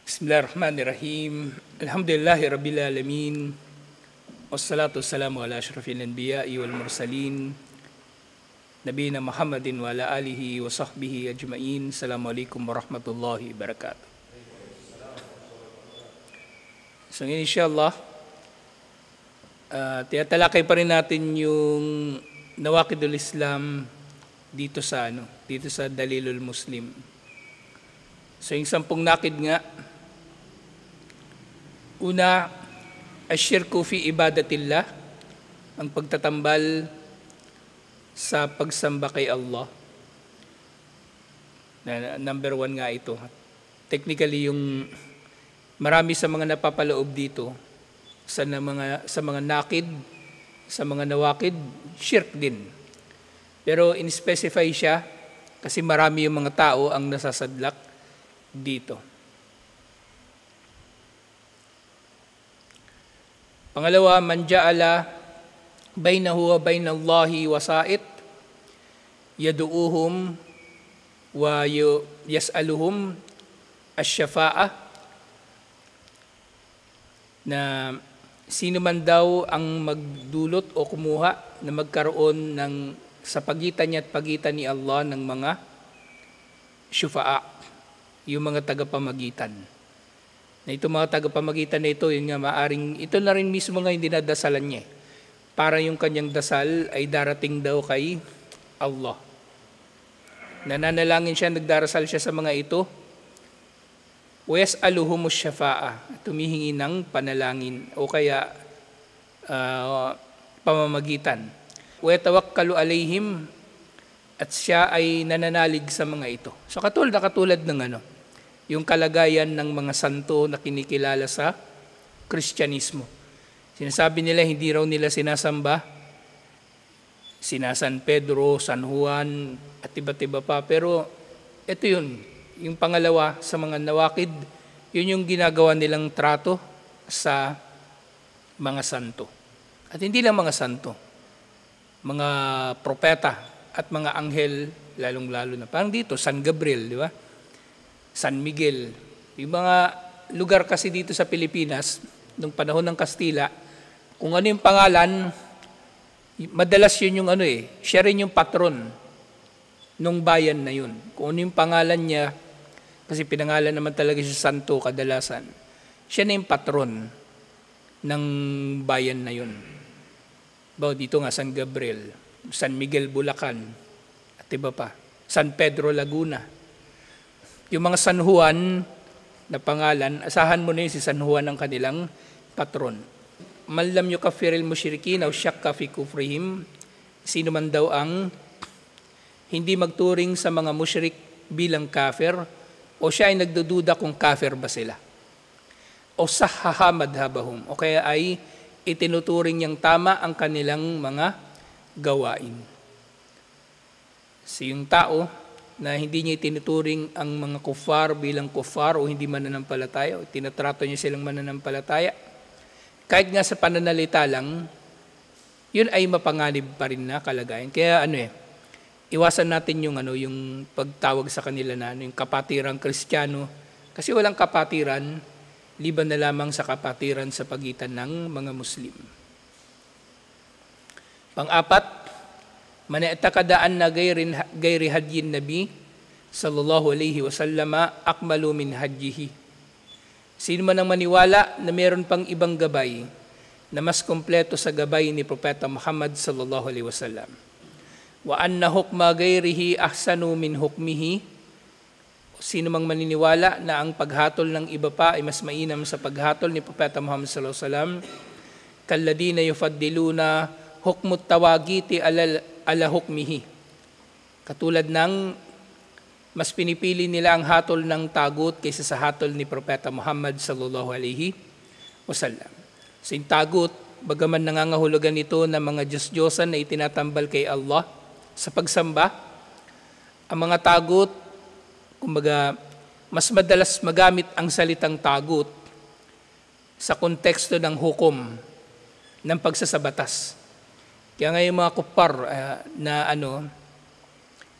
Bismillahirrahmanirrahim. Alhamdulillahi Rabbil Alamin. Wassalatu wassalamu ala asyrafil anbiya'i wal mursalin. Nabiyina Muhammadin wa ala alihi wa sahbihi ajma'in. Assalamualaikum warahmatullahi wabarakatuh. So inshallah, tinatalakay pa rin natin yung Nawaqidul Islam dito sa Dalilul Muslim. So yung 10 nakid nga, una, asyirku fi ibadatillah, ang pagtatambal sa pagsamba kay Allah. Number 1 nga ito. Technically, yung marami sa mga napapaloob dito, sa mga nakid, sa mga nawakid, shirk din. Pero in-specify siya kasi marami yung mga tao ang nasasadlak dito. Pangalawa, man ja'ala bainahu wa bainallahi wasa'it yadu'uhum wa yas'aluhum asy-syafa'ah, na sino man daw ang magdulot o kumuha na magkaroon ng sa pagitan niya at pagitan ni Allah ng mga syufa'a, yung mga tagapamagitan. Na itong mga tagapamagitan na ito, yun nga maaring, ito na rin mismo nga yung dinadasalan niya. Para yung kanyang dasal ay darating daw kay Allah. Nananalangin siya, nagdarasal siya sa mga ito. وَيَسْأَلُهُمُ الشَّفَاءَ, tumihingi ng panalangin o kaya pamamagitan. وَيَتَوَكَّلُ عَلَيْهِمْ, at siya ay nananalig sa mga ito. So katulad ng yung kalagayan ng mga santo na kinikilala sa Kristyanismo. Sinasabi nila hindi raw nila sinasamba sina San Pedro, San Juan at iba't iba pa, pero ito yun, yung pangalawa sa mga nawakid, yun yung ginagawa nilang trato sa mga santo. At hindi lang mga santo, mga propeta at mga anghel, lalong-lalo na. Parang dito, San Gabriel, di ba? San Miguel. Yung mga lugar kasi dito sa Pilipinas, nung panahon ng Kastila, kung ano yung pangalan, madalas yun yung siya rin yung patron nung bayan na yun. Kung ano yung pangalan niya, kasi pinangalan naman talaga siya santo kadalasan, siya na yung patron ng bayan na yun. Dito nga, San Gabriel, San Miguel Bulacan, at iba pa. San Pedro Laguna. Yung mga San Juan na pangalan, asahan mo na yun si San Juan ang kanilang patron. Man lam yukaffiril musyrikin aw syakka fi kufrihim, sino man daw ang hindi magturing sa mga musyrik bilang kafir, o siya ay nagdududa kung kafir ba sila. O sahhaha madhabahum, o kaya ay itinuturing niyang tama ang kanilang mga gawain. Yung tao na hindi niya itinuturing ang mga kufar bilang kufar o hindi mananampalataya, o tinatrato niya silang mananampalataya, kahit nga sa pananalita lang, yun ay mapanganib pa rin na kalagayan. Kaya iwasan natin yung pagtawag sa kanila na yung kapatirang Kristiyano, kasi walang kapatiran liban na lamang sa kapatiran sa pagitan ng mga Muslim. Pang-apat, man i'taqada anna ghairi hadyin nabi sallallahu alaihi wasallam akmalu min hajjihi. Sino man ang maniwala na meron pang ibang gabay na mas kompleto sa gabay ni Propeta Muhammad sallallahu alaihi wasallam. Wa anna hukma ghairihi ahsanu min hukmihi. Sino mang maniniwala na ang paghatol ng iba pa ay mas mainam sa paghatol ni Propeta Muhammad sallallahu alaihi wasallam, kalladina yufaddiluna hukmut tawagiti ala hukmihi. Katulad ng mas pinipili nila ang hatol ng tagut kaysa sa hatol ni Propeta Muhammad sallallahu alaihi wasallam. So yung tagut, bagaman nangangahulugan ito ng mga Diyos-Diyosan na itinatambal kay Allah sa pagsamba, ang mga tagut, kumbaga, mas madalas magamit ang salitang tagut sa konteksto ng hukom ng pagsasabatas. Kaya nga yung mga kuffar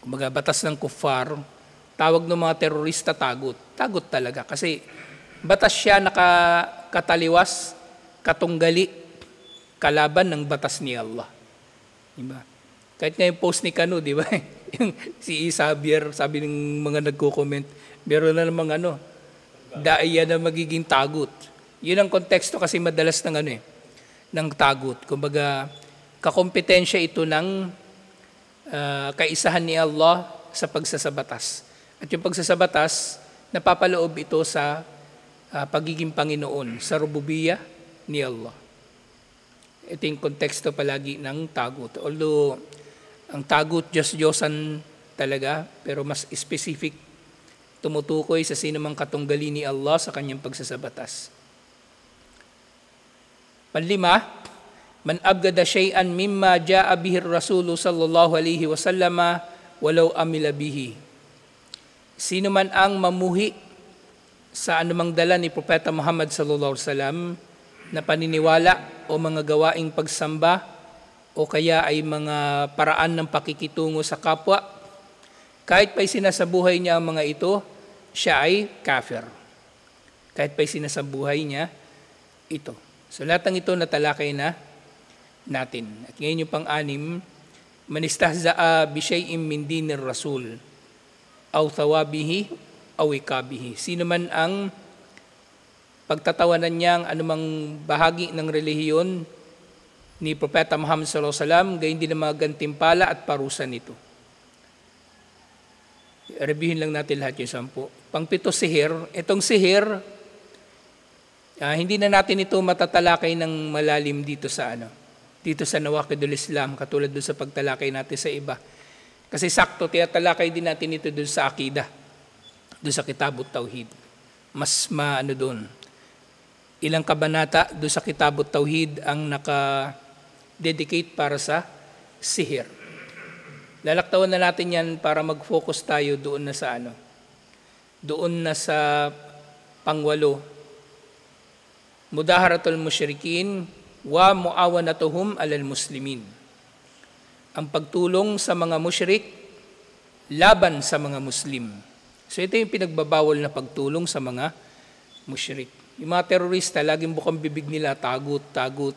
kumbaga batas ng kuffar, tawag ng mga terorista tagut. Tagut talaga kasi batas siya nakakataliwas, katunggali, kalaban ng batas ni Allah. Diba? Kahit nga yung post ni Kanu, di ba? Yung si Xavier, sabi ng mga nagko-comment, meron na namang daiya na magiging tagut. Yun ang konteksto kasi madalas ng ng tagut. Kumbaga, kakompetensya ito ng kaisahan ni Allah sa pagsasabatas. At yung pagsasabatas, napapaloob ito sa pagiging Panginoon, sa rububiyya ni Allah. Ito yung konteksto palagi ng tagut. Although, ang tagut, Diyos-Diyosan talaga, pero mas specific, tumutukoy sa sinumang katunggali ni Allah sa kanyang pagsasabatas. Panlima, man abgada shay'an mimma ja'a bihi ar-rasul sallallahu alaihi wasallama walau amila bihi. Sino man ang mamuhi sa anumang dala ni Propeta Muhammad sallallahu alaihi wasallam na paniniwala o mga gawaing pagsamba o kaya ay mga paraan ng pakikitungo sa kapwa, kahit pa'y sinasabuhay niya ang mga ito, siya ay kafir. Kahit pa'y sinasabuhay niya ito. So lahat ng ito natalakay na natin. At ngayon yung pang-anim, man istahza'a bi shay'in min dinir rasul aw thawabihi aw ikabihi. Sino man ang pagtatawanan niya ang anumang bahagi ng relihiyon ni Propeta Muhammad sallallahu alaihi wasallam, gayon din ang mga gantimpala at parusa nito. Reviewin lang natin lahat yung 10. Pangpito, sihir. Itong sihir, hindi na natin ito matatalakay ng malalim dito sa dito sa Nawaqidul Islam, katulad doon sa pagtalakay natin sa iba. Kasi sakto, tiyatalakay din natin ito doon sa Akidah, doon sa Kitabut Tauhid. Mas doon. Ilang kabanata doon sa Kitabut Tauhid ang naka-dedicate para sa sihir. Lalaktawan na natin yan para mag-focus tayo doon na sa doon na sa pangwalo. Mudaharatul musyrikin wa muawanatuhum alal muslimin. Ang pagtulong sa mga musyrik laban sa mga Muslim. So ito yung pinagbabawal na pagtulong sa mga musyrik. Yung mga terorista, laging bukang bibig nila, tagut, tagut.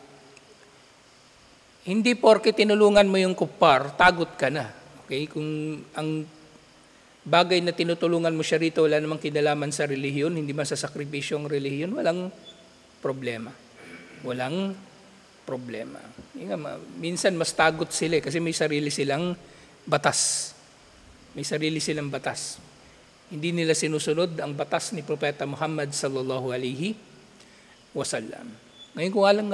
Hindi porke tinulungan mo yung kuppar, tagut ka na. Okay? Kung ang bagay na tinutulungan mo siya rito, wala namang kinalaman sa relihiyon, hindi man sa sakripisyong relihiyon, walang problema. Walang problema. Minsan mas tagot sila kasi may sarili silang batas. May sarili silang batas. Hindi nila sinusunod ang batas ni Propeta Muhammad sallallahu alaihi wasallam. Ngayon kung alam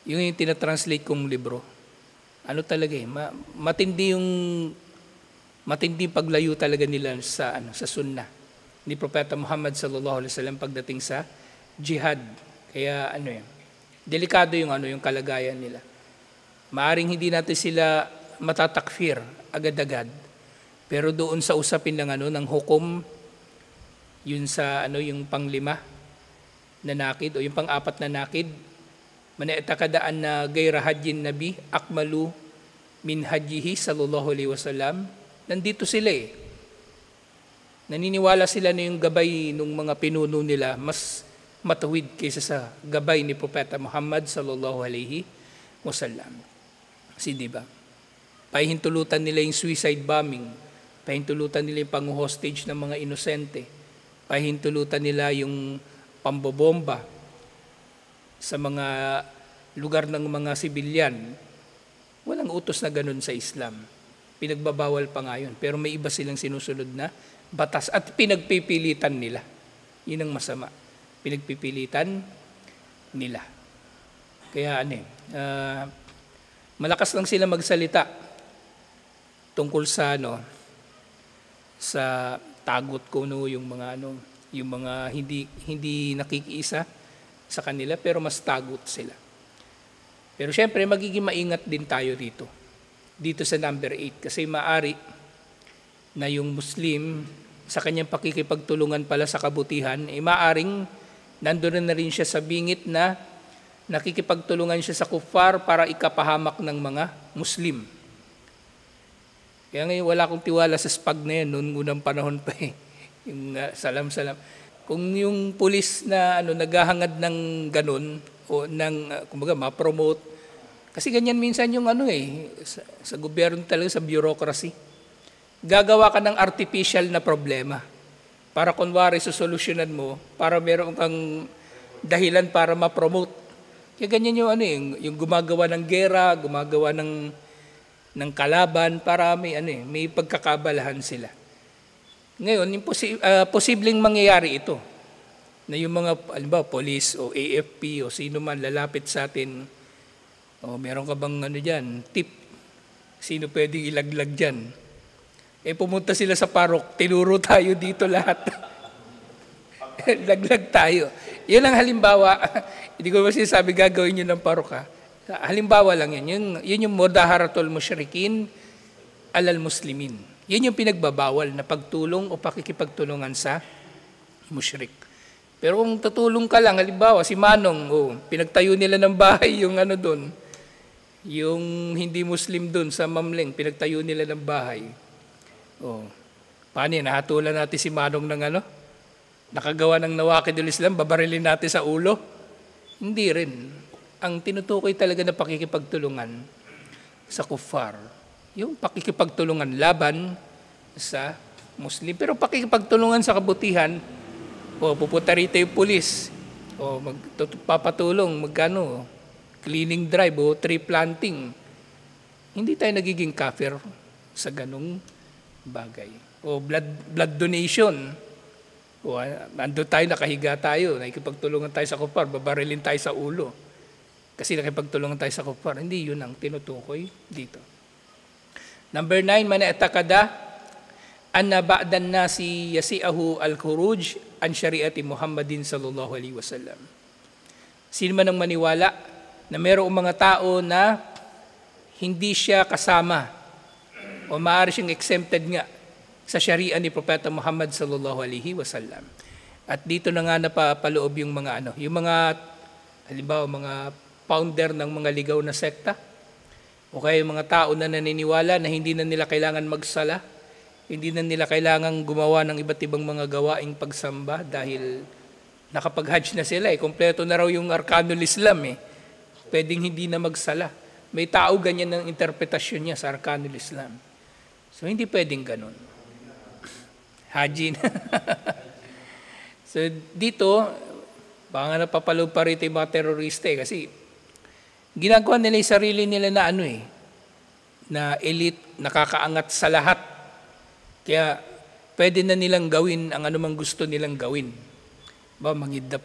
yung tinatranslate kong libro, talaga matindi paglayo talaga nila sa sunnah ni Propeta Muhammad sallallahu alaihi wasallam pagdating sa jihad. Kaya delikado yung kalagayan nila. Maaring hindi natin sila matatakfir agad-agad. Pero doon sa usapin ng hukom, yun sa yung panglima na nakid o yung pang-apat na nakid, mani'takadaan na gayra hajjin nabi akmalu min hajjihi sallallahu alaihi wasallam. Nandito sila Naniniwala sila na yung gabay ng mga pinuno nila mas matuwid kaysa sa gabay ni Propeta Muhammad sallallahu alaihi wasallam. Kasi diba, pahintulutan nila yung suicide bombing, pahintulutan nila yung pang-hostage ng mga inosente, pahintulutan nila yung pambobomba sa mga lugar ng mga sibilyan. Walang utos na ganun sa Islam. Pinagbabawal pa nga yun. Pero may iba silang sinusunod na batas at pinagpipilitan nila. Yun ang masama. Pinagpipilitan nila. Kaya malakas lang sila magsalita tungkol sa sa tagot ko yung mga hindi nakikiisa sa kanila pero mas tagot sila. Pero syempre magiging maingat din tayo dito sa number 8 kasi maari na yung Muslim sa kanyang pakikipagtulungan pala sa kabutihan maaring nandoon na rin siya sa bingit na nakikipagtulungan siya sa kuffar para ikapahamak ng mga Muslim. Kaya ngayon wala akong tiwala sa SPAG na yan noong unang panahon pa yung salam-salam. Kung yung pulis na naghahangad ng ganun o ng kumbaga ma-promote, kasi ganyan minsan yung sa gobyerno talaga, sa bureaucracy. Gagawa ka ng artificial na problema para kunwari sosolusyonan mo, para meron kang dahilan para ma-promote. Kaya ganyan yung gumagawa ng gera, gumagawa ng kalaban para may pagkakabalahan sila. Ngayon, posibleng mangyayari ito na yung mga police o AFP o sino man lalapit sa atin, meron ka bang dyan, tip, sino pwedeng ilaglag dyan? Pumunta sila sa parok, tinuro tayo dito lahat. Laglag tayo. Yun ang halimbawa, hindi ko masasabi gagawin yun ng parok ha. Halimbawa lang yun yung mudaharatul musyrikin alal muslimin. Yun yung pinagbabawal na pagtulong o pakikipagtulungan sa musyrik. Pero kung tutulong ka lang, halimbawa si Manong, pinagtayo nila ng bahay yung doon, yung hindi Muslim doon sa Mamleng, pinagtayo nila ng bahay. Paano yan? Nahatulan natin si Manong ng nakagawa ng Nawaqidul Islam, babarilin natin sa ulo? Hindi rin. Ang tinutukoy talaga na pakikipagtulungan sa kuffar, yung pakikipagtulungan laban sa Muslim. Pero pakikipagtulungan sa kabutihan, pupunta rito yung pulis, papatulong, cleaning drive o tree planting. Hindi tayo nagiging kafir sa ganong bagay. O blood donation. Ando tayo, nakahiga tayo, nakikipagtulungan tayo sa kuffar, babarilin tayo sa ulo. Kasi nakipagtulungan tayo sa kuffar. Hindi yun ang tinutukoy dito. Number 9, man i'taqada anna ba'dan nasi yasi'ahu al-khuruj an syariati Muhammadin sallallahu alaihi wasallam. Sino man ang maniwala na mayroong mga tao na hindi siya kasama o maaari siyang exempted nga sa syariah ni Propeta Muhammad sallallahu alaihi wasallam. At dito na nga napapaloob yung mga halimbawa mga founder ng mga ligaw na sekta, o kaya yung mga tao na naniniwala na hindi na nila kailangan magsala, hindi na nila kailangan gumawa ng iba't ibang mga gawaing pagsamba dahil nakapag-hajj na sila. Kompleto na raw yung Arkanul Islam. Pwedeng hindi na magsala. May tao ganyan ng interpretasyon niya sa Arkanul Islam. So hindi pwedeng ganun. Haji na. So dito, baka napapalob pa rito yung mga terorista kasi ginagawa nila yung sarili nila na na elite, nakakaangat sa lahat. Kaya pwede na nilang gawin ang anumang gusto nilang gawin. Mangidnap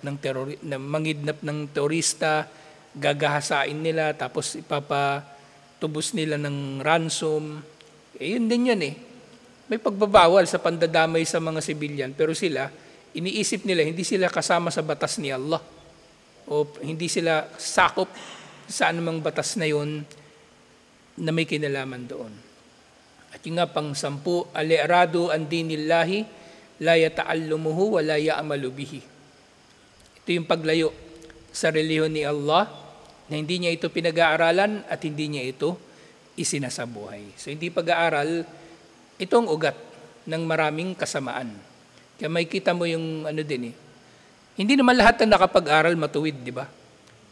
ng terorista, gagahasain nila, tapos ipapatubos nila ng ransom. Yun din yun May pagbabawal sa pandadamay sa mga sibilyan, pero sila, iniisip nila, hindi sila kasama sa batas ni Allah. O hindi sila sakop sa anumang batas na yun na may kinalaman doon. At yung nga pang 10, al-i'radu an dinillahi la yata'allumuhu wa la ya'malu bihi. Ito yung paglayo sa relihiyon ni Allah na hindi niya ito pinag-aaralan at hindi niya ito isinasabuhay. So hindi pag-aaral, itong ugat ng maraming kasamaan. Kaya may kita mo yung hindi naman lahat ng nakapag-aral matuwid, di ba?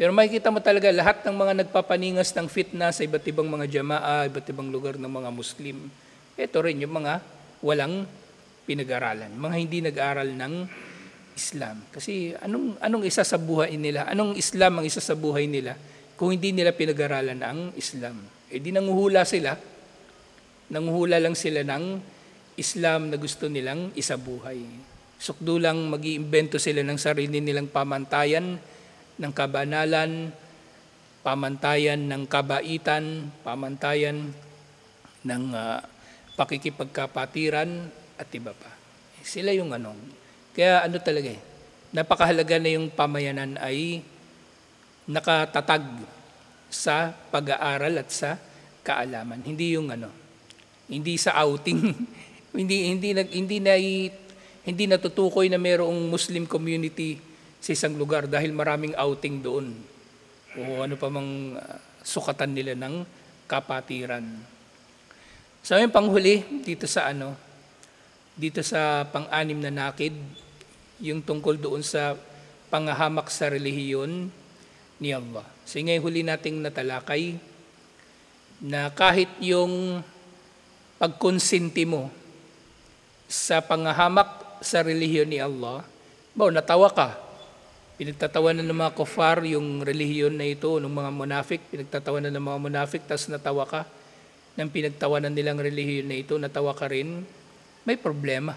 Pero makikita mo talaga lahat ng mga nagpapaningas ng fitna sa iba't ibang mga jamaa, iba't ibang lugar ng mga Muslim. Ito rin yung mga walang pinag-aralan, mga hindi nag-aral ng Islam. Kasi anong isa sa buhay nila? Anong Islam ang isa sa buhay nila kung hindi nila pinag-aralan ang Islam? Di nanguhula sila. Nanguhula lang sila ng Islam na gusto nilang isabuhay. Sukdo lang mag-iimbento sila ng sarili nilang pamantayan ng kabanalan, pamantayan ng kabaitan, pamantayan ng pakikipagkapatiran at iba pa. Sila yung Kaya talaga napakahalaga na yung pamayanan ay nakatatag sa pag-aaral at sa kaalaman. Hindi yung hindi sa outing. hindi natutukoy na mayroong Muslim community sa isang lugar dahil maraming outing doon. O ano pa mang sukatan nila ng kapatiran. So yung panghuli dito sa dito sa pang-anim na nakid, yung tungkol doon sa panghahamak sa relihiyon ni Allah. So ngayon huli nating natalakay na kahit yung pagkonsinti mo sa panghahamak sa relihiyon ni Allah, natawa ka. Pinagtatawanan ng mga kufar yung relihiyon na ito, ng mga munafik, pinagtatawanan ng mga munafik, tapos natawa ka ng pinagtawanan nilang relihiyon na ito, natawa ka rin, may problema.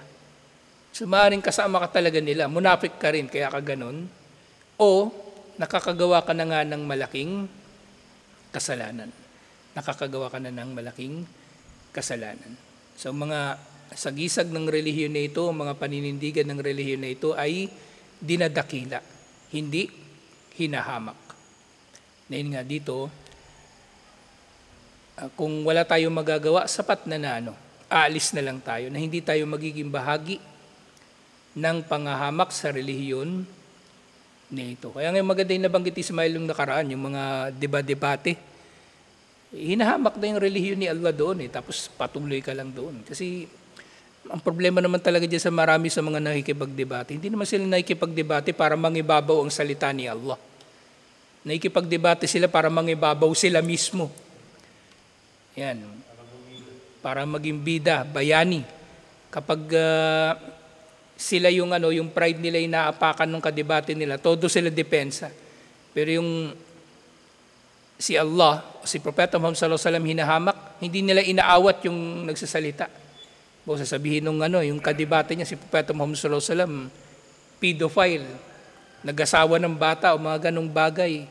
So maaaring kasama ka talaga nila, munafik ka rin, kaya ka ganun, o nakakagawa ka na nga ng malaking kasalanan. Nakakagawa ka na ng malaking kasalanan. So mga sagisag ng relihiyon na ito, mga paninindigan ng relihiyon na ito ay dinadakila, hindi hinahamak. Ngayon nga dito, kung wala tayong magagawa, sapat na aalis na lang tayo, na hindi tayo magiging bahagi ng panghahamak sa relihiyon na ito. Kaya ngayon maganda yung nabanggit Ismail yung nakaraan, yung mga debate, hinahamak na yung relihiyon ni Allah doon tapos patuloy ka lang doon. Kasi ang problema naman talaga dyan sa marami sa mga nakikipagdebate, hindi naman sila nakikipagdebate para mangibabaw ang salita ni Allah. Nakikipagdebate sila para mangibabaw sila mismo. Yan. Para maging bida, bayani. Kapag sila yung pride nila inaapakan ng kadebate nila, todo sila depensa. Pero yung si Allah, si Propeta Muhammad sallallahu alaihi wasallam hinahamak, hindi nila inaawat yung nagsasalita. Sasabihin nung yung kadebate niya, si Propeta Muhammad sallallahu alaihi wasallam, pedophile, nag-asawa ng bata o mga ganong bagay.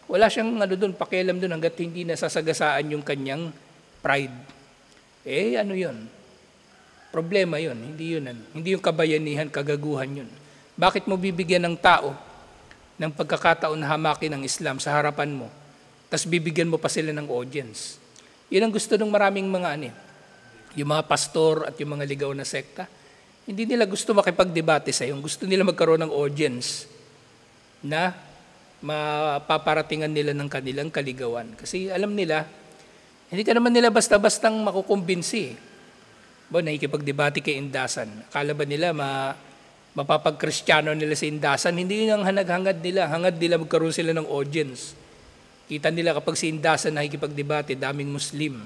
Wala siyang doon, pakialam doon hanggat hindi nasasagasaan yung kanyang pride. Yun? Problema yun, hindi yun. Hindi yung kabayanihan, kagaguhan yun. Bakit mo bibigyan ng tao ng pagkakataon na hamakin ang Islam sa harapan mo, tapos bibigyan mo pa sila ng audience? Yun ang gusto ng maraming mga yung mga pastor at yung mga ligaw na sekta. Hindi nila gusto makipagdebate sa iyo. Gusto nila magkaroon ng audience na mapaparatingan nila ng kanilang kaligawan. Kasi alam nila, hindi ka naman nila basta-bastang makukumbinsi. Nakikipagdebate kay Indasan. Akala ba nila mapapag-Kristiyano nila sa Indasan? Hindi yun ang hanag-hangad nila. Hangad nila magkaroon sila ng audience. Kita nila kapag si Indasan nakikipagdebate, daming Muslim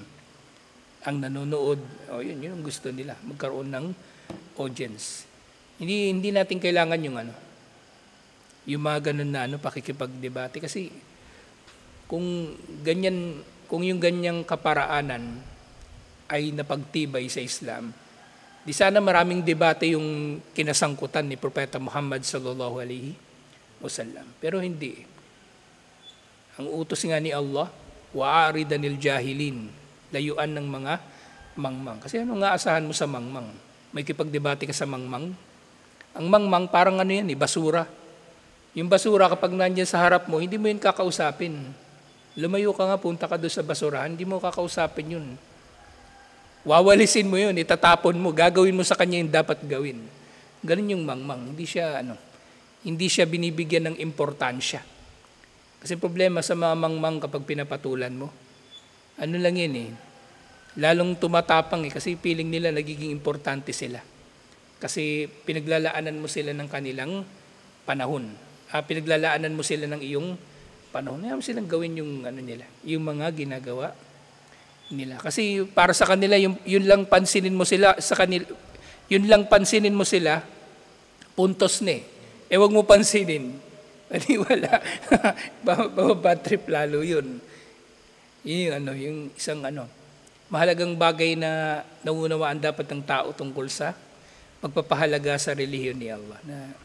ang nanonood. Yun ang gusto nila, magkaroon ng audience. Hindi natin kailangan yung mga ganun na pakikipagdebate. Kasi kung yung ganyang kaparaanan ay napagtibay sa Islam, di sana maraming debate yung kinasangkutan ni Propeta Muhammad sallallahu alaihi wasallam. Pero hindi. Ang utos nga ni Allah, wa'aridanil jahilin, layuan ng mga mangmang. Kasi nga asahan mo sa mangmang? May kipagdebate ka sa mangmang? Ang mangmang parang basura. Yung basura kapag nandiyan sa harap mo, hindi mo yun kakausapin. Lumayo ka nga, punta ka doon sa basurahan, hindi mo kakausapin yun. Wawalisin mo yun, itatapon mo, gagawin mo sa kanya yung dapat gawin. Ganun yung mangmang. Hindi siya binibigyan ng importansya. Kasi problema sa mga mangmang kapag pinapatulan mo, lang yun lalong tumatapang kasi feeling nila nagiging importante sila. Kasi pinaglalaanan mo sila ng kanilang panahon. Pinaglalaanan mo sila ng iyong panahon. Ayaw silang gawin yung nila, yung mga ginagawa nila. Kasi para sa kanila, yun lang pansinin mo sila, puntos na wag mo pansinin. Wala. Bad trip lalo yun. Yung isang mahalagang bagay na naunawaan dapat ng tao tungkol sa pagpapahalaga sa relihiyon ni Allah. Na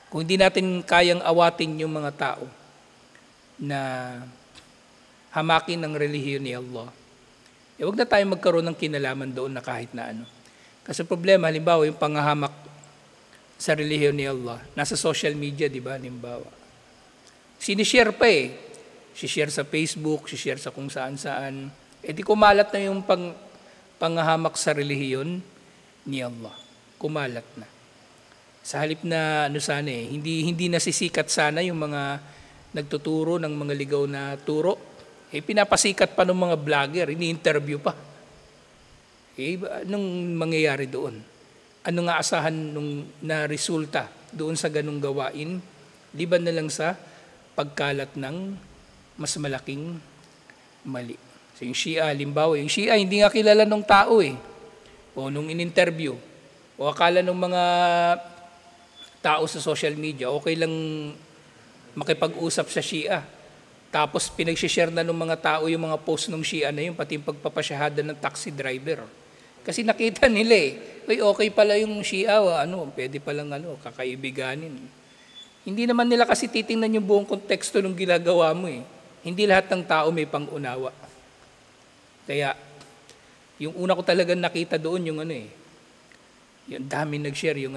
kung hindi natin kayang awatin yung mga tao na hamakin ng relihiyon ni Allah, wag na tayo magkaroon ng kinalaman doon na kahit na Kasi problema, halimbawa, yung panghahamak sa relihiyon ni Allah, nasa social media, di ba, halimbawa. Sinishare pa Si-share sa Facebook, si-share sa kung saan-saan. Di kumalat na yung panghahamak sa relihiyon ni Allah. Kumalat na. Sa halip na hindi nasisikat sana yung mga nagtuturo ng mga ligaw na turo. Pinapasikat pa ng mga vlogger, ini-interview pa. Anong mangyayari doon? Ano nga asahan nung na resulta doon sa ganung gawain, liban na lang sa pagkalat ng mas malaking mali. So yung Shia, halimbawa, yung Shia hindi nga kilala ng tao o nung in-interview, o akala ng mga tao sa social media, okay lang makipag-usap sa Shia. Tapos pinag-share na ng mga tao yung mga post ng Shia na yun, pati yung pagpapasyahada ng taxi driver. Kasi nakita nila okay pala yung Shia, pwede palang kakaibiganin. Hindi naman nila kasi titingnan yung buong konteksto ng ginagawa mo Hindi lahat ng tao may pang-unawa. Kaya, yung una ko talagang nakita doon yung yung dami nag-share yung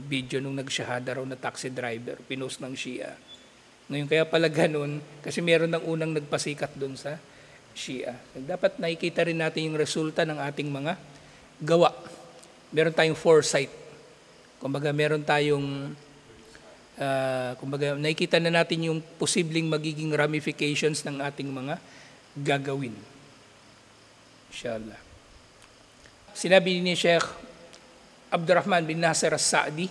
video nung nagsyahada raw na taxi driver, pinost ng Shia. Ngayon kaya pala ganun, kasi meron ng unang nagpasikat doon sa Shia. Dapat nakikita rin natin yung resulta ng ating mga gawa. Meron tayong foresight. Kumbaga meron tayong nakikita na natin yung posibleng magiging ramifications ng ating mga gagawin. Inshallah. Sinabi ni Sheikh Abdurrahman bin Nasir as-Sa'di,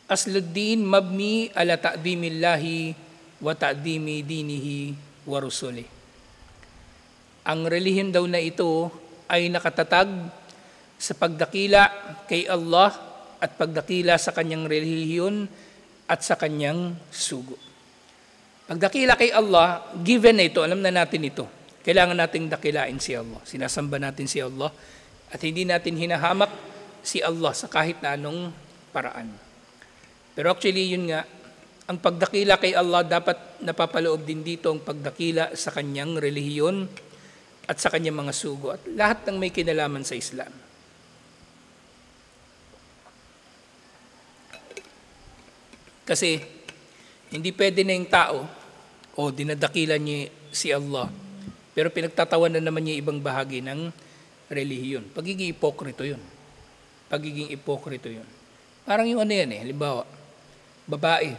Asluddin mabni ala ta'dimillahi wa ta'dimi dinihi wa rusuli. Ang relihiyon daw na ito ay nakatatag sa pagdakila kay Allah at pagdakila sa kanyang relihiyon at sa kanyang sugo. Pagdakila kay Allah, given na ito, alam na natin ito. Kailangan nating dakilain si Allah. Sinasamba natin si Allah at hindi natin hinahamak si Allah sa kahit na anong paraan. Pero actually yun nga, ang pagdakila kay Allah dapat napapaloob din dito ang pagdakila sa kanyang relihiyon at sa kanyang mga sugo at lahat ng may kinalaman sa Islam. Kasi hindi pwede na yung tao dinadakila niya si Allah pero pinagtatawanan naman niya ibang bahagi ng relihiyon. Pagiging ipokrito yun. Parang yung halimbawa, babae,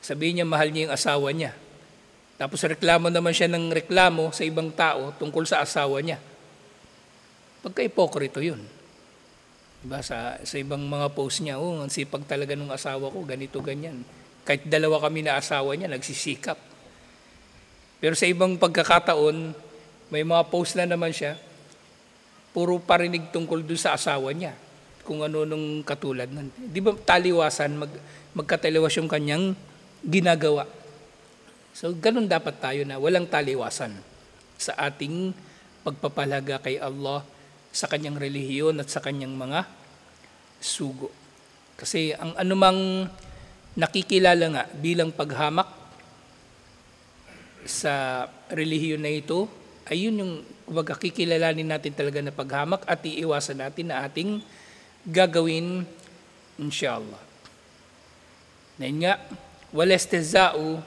sabihin niya mahal niya yung asawa niya. Tapos reklamo naman siya ng reklamo sa ibang tao tungkol sa asawa niya. Pagka-ipokrito yun. Diba? Sa ibang mga post niya, ang sipag talaga ng asawa ko, ganito, ganyan. Kahit dalawa kami na asawa niya, nagsisikap. Pero sa ibang pagkakataon, may mga post na naman siya, puro parinig tungkol dun sa asawa niya. Kung ano nung katulad nun. Di ba taliwasan, magkataliwas yung kanyang ginagawa. So ganun dapat tayo na walang taliwasan sa ating pagpapalaga kay Allah, sa kanyang relihiyon at sa kanyang mga sugo. Kasi ang anumang nakikilala nga bilang paghamak sa relihiyon na ito, ay yun yung kikilalanin natin talaga na paghamak at iiwasan natin na ating gagawin inshallah. Ngayon nga, walesteza'u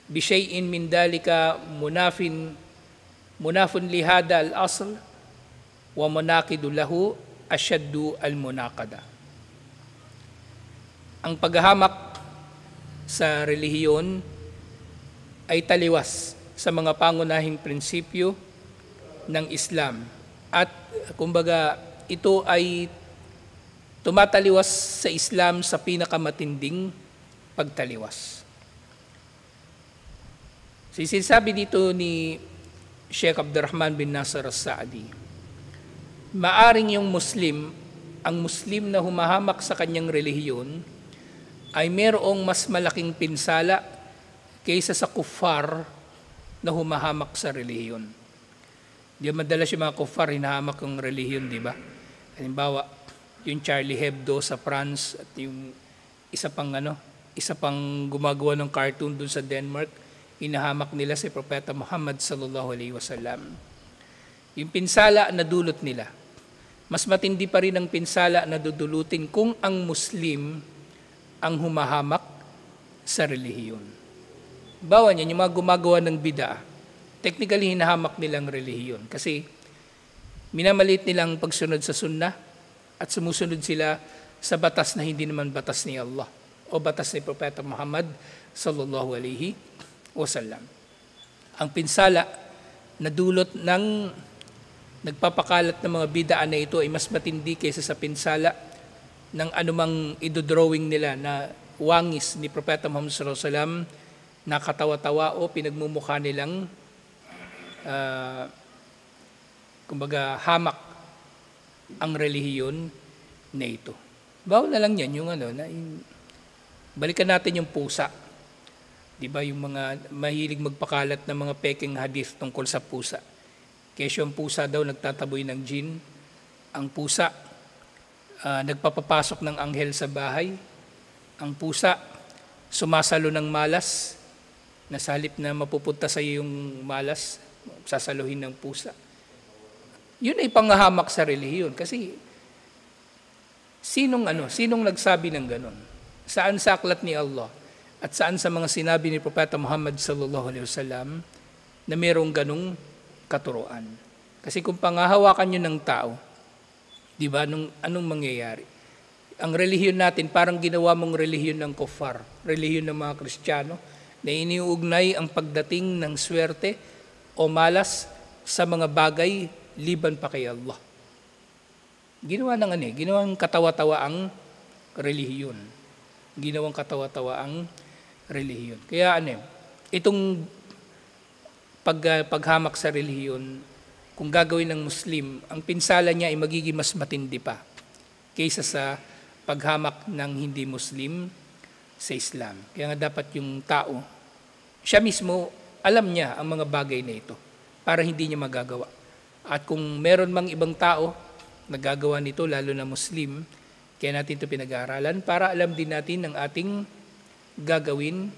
bishay'in min dalika munafun lihada al-asl wa munaqidu lahu asyaddu al-munaqada. Ang paghahamak sa relihiyon ay taliwas sa mga pangunahing prinsipyo ng Islam at kumbaga ito ay tumataliwas sa Islam sa pinakamatinding pagtaliwas. Sinasabi dito ni Sheikh Abdurrahman bin Nasir as-Sa'di, maaring yung ang Muslim na humahamak sa kanyang relihiyon ay mayroong mas malaking pinsala kaysa sa kuffar na humahamak sa relihiyon. Di madalas yung mga kuffar hinahamak ang relihiyon, di ba? Halimbawa, yung Charlie Hebdo sa France at yung isa pang gumagawa ng cartoon dun sa Denmark, hinahamak nila si Propeta Muhammad sallallahu alaihi wasallam. Yung pinsala na dulot nila, mas matindi pa rin ang pinsala na dudulutin kung ang Muslim ang humahamak sa relihiyon. Bawa niyan, yung mga gumagawa ng bid'ah, technically hinahamak nilang relihiyon kasi minamalit nilang pagsunod sa sunnah at sumusunod sila sa batas na hindi naman batas ni Allah o batas ni Propeta Muhammad sallallahu alaihi wasallam. Ang pinsala na dulot ng nagpapakalat ng mga bid'ah na ito ay mas matindi kaysa sa pinsala ng anumang idodrawing nila na wangis ni Propeta Muhammad sallallahu alaihi wasallam na katawa-tawa o pinagmumukha nilang kumbaga hamak ang relihiyon na ito. Bawal na lang yan yung balikan natin yung pusa. Di ba yung mga mahilig magpakalat ng mga peking hadith tungkol sa pusa. Kesyo ang pusa daw nagtataboy ng jin. Ang pusa nagpapapasok ng anghel sa bahay. Ang pusa sumasalo ng malas na sa halip na mapupunta sa iyo yung malas, sasaluhin ng pusa. Yun ay panghahamak sa relihiyon kasi sinong nagsabi ng ganon? Saan sa aklat ni Allah at saan sa mga sinabi ni Propeta Muhammad sallallahu alaihi wasallam na mayroong ganong katuruan? Kasi kung panghahawakan nyo ng tao, di ba, anong mangyayari? Ang relihiyon natin, parang ginawa mong relihiyon ng kuffar, relihiyon ng mga Kristiyano, na iniuugnay ang pagdating ng swerte o malas sa mga bagay liban pa kay Allah. Ginawang katawa-tawa ang relihiyon. Ginawang katawa-tawa ang relihiyon. Kaya itong paghamak sa relihiyon, kung gagawin ng Muslim, ang pinsala niya ay magiging mas matindi pa kaysa sa paghamak ng hindi Muslim sa Islam. Kaya nga dapat yung tao, siya mismo, alam niya ang mga bagay na ito para hindi niya magagawa. At kung meron mang ibang tao nagagawa nito, lalo na Muslim, kaya natin ito pinag-aaralan para alam din natin ang ating gagawin,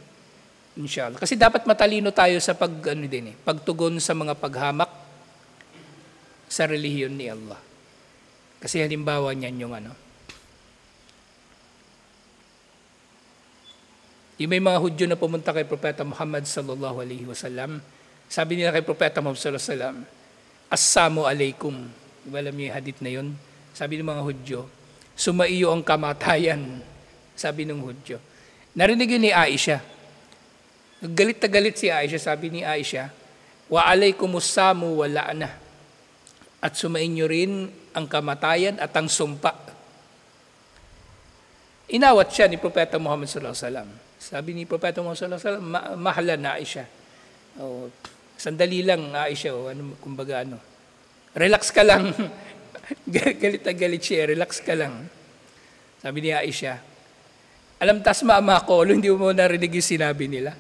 inshallah. Kasi dapat matalino tayo sa pagtugon sa mga paghamak sa relihiyon ni Allah. Kasi halimbawa niyan yung yung may mga Hudyo na pumunta kay Propeta Muhammad sallallahu alaihi wasallam, sabi nila kay Propeta Muhammad sallallahu alaihi wasallam, Assalamu alaikum. Diba alam niyo yung hadith na yun? Sabi ng mga Hudyo, sumaiyo ang kamatayan. Sabi ng Hudyo. Narinig yun ni Aisha. Galit na galit si Aisha. Sabi ni Aisha, wa alaikumussamu wa la'na. At sumainyo rin ang kamatayan at ang sumpa. Inawat siya ni Propeta Muhammad sallallahu alaihi wasallam. Sabi ni Propeta Muhammad sallallahu alaihi wasallam, mahalan na Aisha. Sandali lang Aisha, kumbaga relax ka lang. Galit na galit siya, relax ka lang. Sabi ni Aisha, alam tas mama ko, hindi mo narinig yung sinabi nila.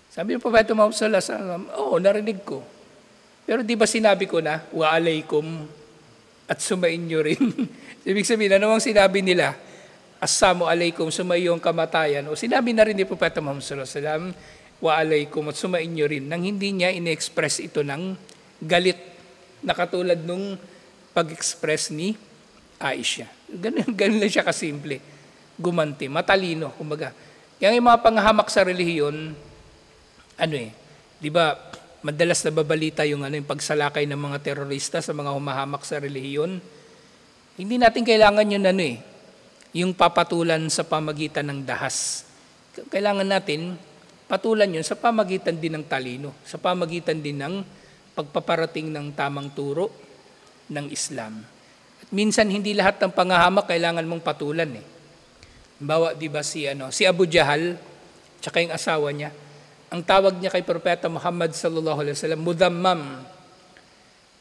Sabi ni Propeta Muhammad sallallahu alaihi wasallam, oo, narinig ko. Pero di ba sinabi ko na, wa alaikum at sumainyo rin. Ibig sabihin, ano ang sinabi nila? Assalamu alaikum, sumayo ang kamatayan. O sinabi na rin ni Propeta Muhammad sallallahu alaihi wasallam, wa alaikum at sumainyo rin. Nang hindi niya in-express ito ng galit na katulad nung pag-express ni Aisha. Ganun lang siya kasimple. Gumanti, matalino, kumbaga. Kaya yung mga panghahamak sa relihiyon, di ba, madalas nababalita yung pagsalakay ng mga terorista sa mga humahamak sa relihiyon. Hindi natin kailangan yun yung papatulan sa pamagitan ng dahas. Kailangan natin patulan yun sa pamagitan din ng talino, sa pamagitan din ng pagpaparating ng tamang turo ng Islam. At minsan hindi lahat ng panghahamak kailangan mong patulan Bawa, di ba si Abu Jahal, tsaka yung asawa niya, ang tawag niya kay Propeta Muhammad sallallahu alaihi wasallam, mudammam.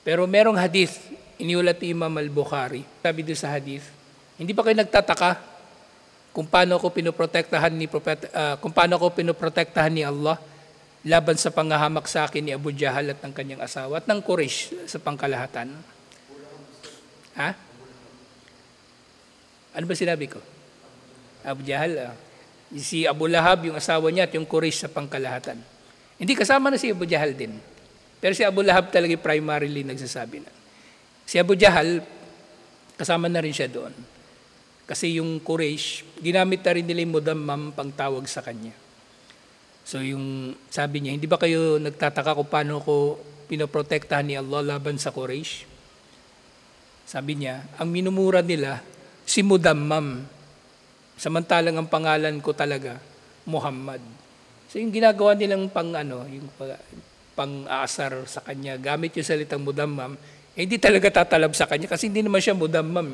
Pero merong hadith, iniulat ni Imam al-Bukhari. Sabi doon sa hadith, hindi ba kayo nagtataka kung paano ako pinoprotektahan ni Allah laban sa panghahamak sa akin ni Abu Jahal at ng kanyang asawa at ng Quraysh sa pangkalahatan? Ha? Ano ba sinabi ko? Abu Jahal, si Abu Lahab, yung asawa niya at yung Quraysh sa pangkalahatan. Hindi kasama na si Abu Jahal din. Pero si Abu Lahab talaga primarily nagsasabi na. Si Abu Jahal, kasama na rin siya doon. Kasi yung Quraysh, ginamit na rin nila yung mudammam pang tawag sa kanya. So yung sabi niya, hindi ba kayo nagtataka kung paano ko pinoprotektahan ni Allah laban sa Quraysh? Sabi niya, ang minumura nila, si Mudammam. Samantalang ang pangalan ko talaga, Muhammad. So yung ginagawa nilang yung pang-aasar sa kanya, gamit yung salitang Mudammam, hindi talaga tatalab sa kanya kasi hindi naman siya Mudammam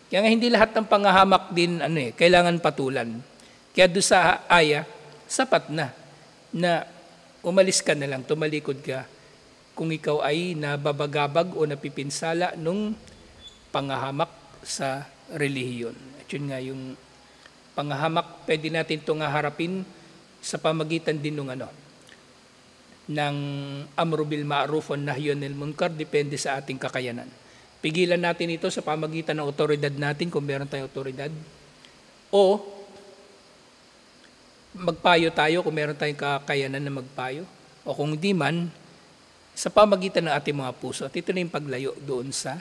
Kaya nga hindi lahat ng panghahamak din kailangan patulan. Kaya doon sa aya, sapat na umalis ka na lang, tumalikod ka kung ikaw ay nababagabag o napipinsala nung panghahamak sa relihiyon. At yun nga, yung panghahamak, pwede natin itong harapin sa pamagitan din ng amru bil ma'ruf wa nahyu anil munkar, depende sa ating kakayanan. Pigilan natin ito sa pamagitan ng otoridad natin kung meron tayong otoridad, o magpayo tayo kung meron tayong kakayanan na magpayo, o kung di man, sa pamagitan ng ating mga puso. At ito na yung paglayo doon sa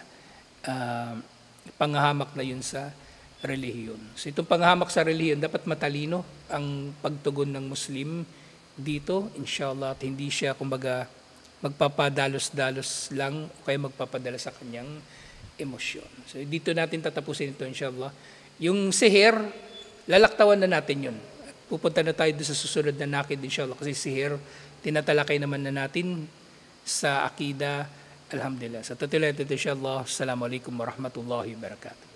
panghahamak na yun sa relihiyon. So itong panghahamak sa relihiyon, dapat matalino ang pagtugon ng Muslim dito, inshallah, at hindi siya kumbaga magpapadalos-dalos lang o kaya magpapadala sa kanyang emosyon. So dito natin tatapusin ito, inshallah. Yung sihir, lalaktawan na natin yun. At pupunta na tayo doon sa susunod na nakid, inshallah, kasi sihir, tinatalakay naman na natin sa akida, alhamdulillah. Sa tutuloy ito, inshallah. Assalamualaikum warahmatullahi wabarakatuh.